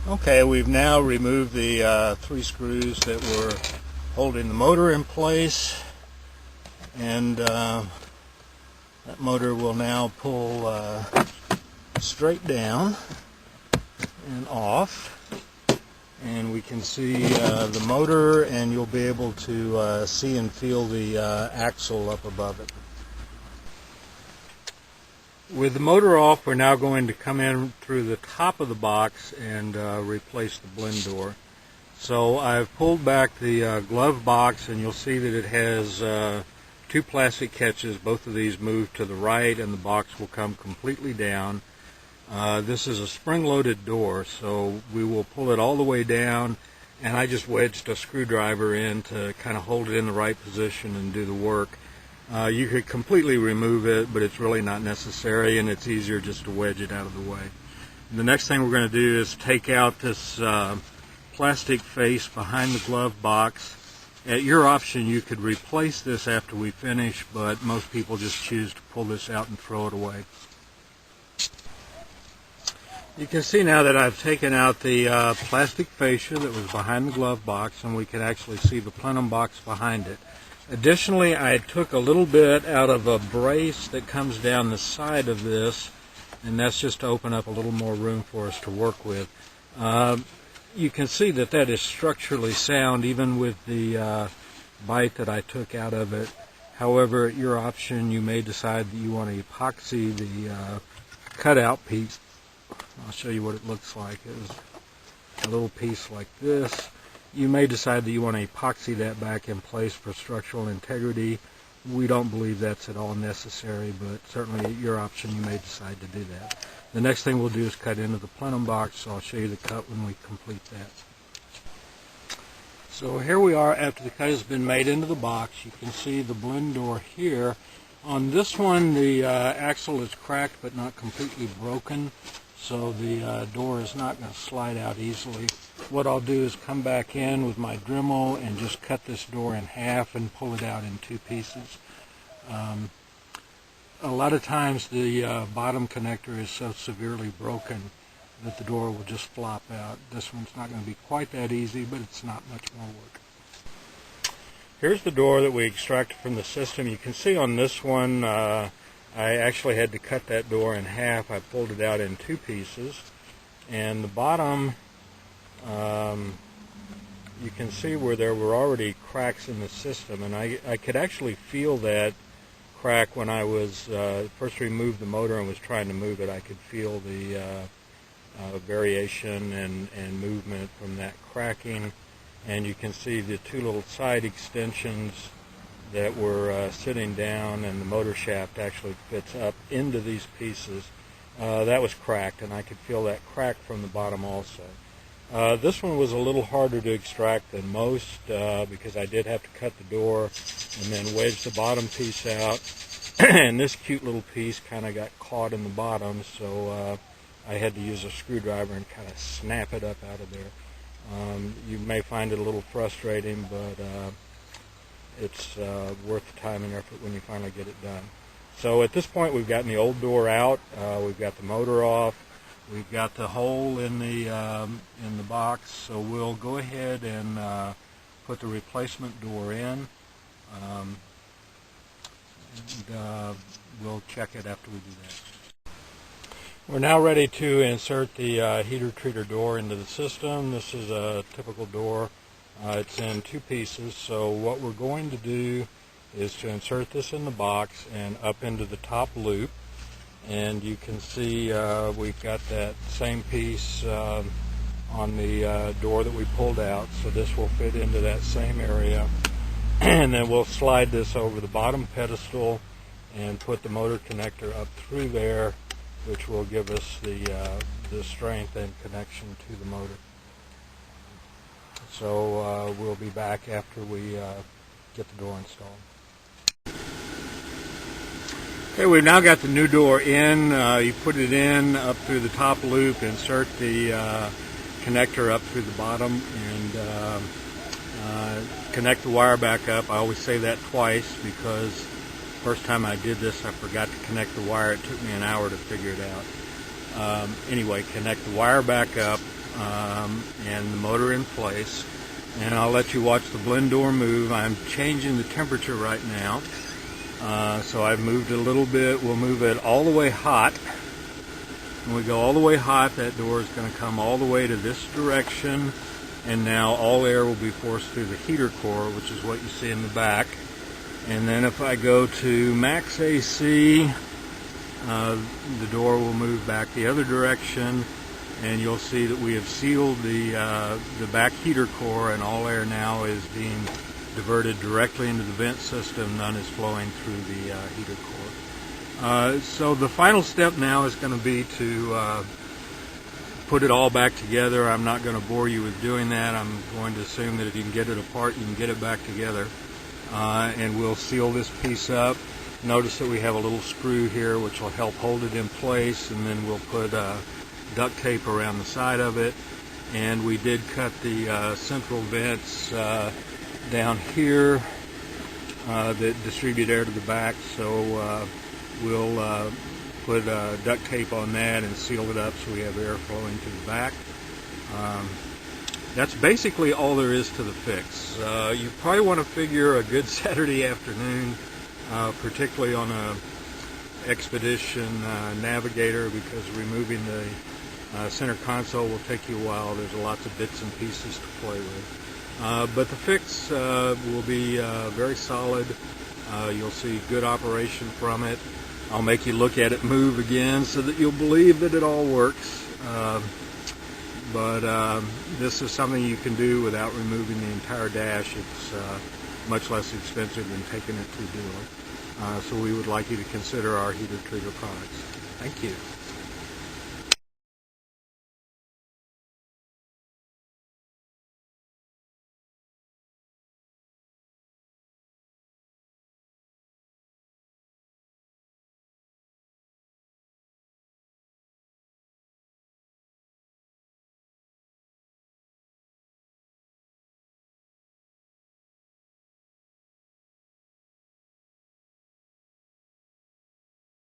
Okay, we've now removed the 3 screws that were holding the motor in place, and that motor will now pull straight down and off, and we can see the motor, and you'll be able to see and feel the axle up above it. With the motor off, we're now going to come in through the top of the box and replace the blend door. So I've pulled back the glove box, and you'll see that it has 2 plastic catches. Both of these move to the right, and the box will come completely down. This is a spring-loaded door, so we will pull it all the way down, and I just wedged a screwdriver in to kind of hold it in the right position and do the work. You could completely remove it, but it's really not necessary, and it's easier just to wedge it out of the way. The next thing we're going to do is take out this plastic face behind the glove box. At your option, you could replace this after we finish, but most people just choose to pull this out and throw it away. You can see now that I've taken out the plastic fascia that was behind the glove box, and we can actually see the plenum box behind it. Additionally, I took a little bit out of a brace that comes down the side of this, and that's just to open up a little more room for us to work with. You can see that that is structurally sound, even with the bite that I took out of it. However, at your option, you may decide that you want to epoxy the cutout piece. I'll show you what it looks like. It's a little piece like this. You may decide that you want to epoxy that back in place for structural integrity. We don't believe that's at all necessary, but certainly at your option, you may decide to do that. The next thing we'll do is cut into the plenum box, so I'll show you the cut when we complete that. So here we are after the cut has been made into the box. You can see the blend door here. On this one, the axle is cracked but not completely broken, so the door is not going to slide out easily. What I'll do is come back in with my Dremel and just cut this door in half and pull it out in 2 pieces. A lot of times the bottom connector is so severely broken that the door will just flop out. This one's not going to be quite that easy, but it's not much more work. Here's the door that we extracted from the system. You can see on this one I actually had to cut that door in half. I pulled it out in 2 pieces, and the bottom you can see where there were already cracks in the system, and I could actually feel that crack when I was first removed the motor and was trying to move it. I could feel the variation and movement from that cracking, and you can see the 2 little side extensions that were sitting down, and the motor shaft actually fits up into these pieces. That was cracked, and I could feel that crack from the bottom also. This one was a little harder to extract than most because I did have to cut the door and then wedge the bottom piece out, and this cute little piece kind of got caught in the bottom, so I had to use a screwdriver and kind of snap it up out of there. You may find it a little frustrating, but it's worth the time and effort when you finally get it done. So at this point, we've gotten the old door out, we've got the motor off, we've got the hole in the box, so we'll go ahead and put the replacement door in, and we'll check it after we do that. We're now ready to insert the heater treater door into the system. This is a typical door. It's in 2 pieces, so what we're going to do is to insert this in the box and up into the top loop, and you can see we've got that same piece on the door that we pulled out, so this will fit into that same area, and then we'll slide this over the bottom pedestal and put the motor connector up through there, which will give us the strength and connection to the motor. So we'll be back after we get the door installed. Okay, we've now got the new door in. You put it in up through the top loop, insert the connector up through the bottom, and connect the wire back up. I always say that twice because first time I did this I forgot to connect the wire. It took me an hour to figure it out. Anyway, connect the wire back up, and the motor in place. And I'll let you watch the blend door move. I'm changing the temperature right now. So I've moved it a little bit. We'll move it all the way hot. When we go all the way hot, that door is going to come all the way to this direction. And now all air will be forced through the heater core, which is what you see in the back. And then if I go to max AC, the door will move back the other direction, and you'll see that we have sealed the back heater core, and all air now is being diverted directly into the vent system. None is flowing through the heater core. So the final step now is going to be to put it all back together. I'm not going to bore you with doing that. I'm going to assume that if you can get it apart, you can get it back together. And we'll seal this piece up. Notice that we have a little screw here which will help hold it in place, and then we'll put duct tape around the side of it. And we did cut the central vents down here that distribute air to the back, so we'll put duct tape on that and seal it up so we have air flowing to the back. That's basically all there is to the fix. You probably want to figure a good Saturday afternoon, particularly on a Expedition Navigator, because removing the center console will take you a while. There's lots of bits and pieces to play with. But the fix will be very solid. You'll see good operation from it. I'll make you look at it move again so that you'll believe that it all works. But this is something you can do without removing the entire dash. It's much less expensive than taking it to the dealer. So we would like you to consider our HeaterTreater products. Thank you.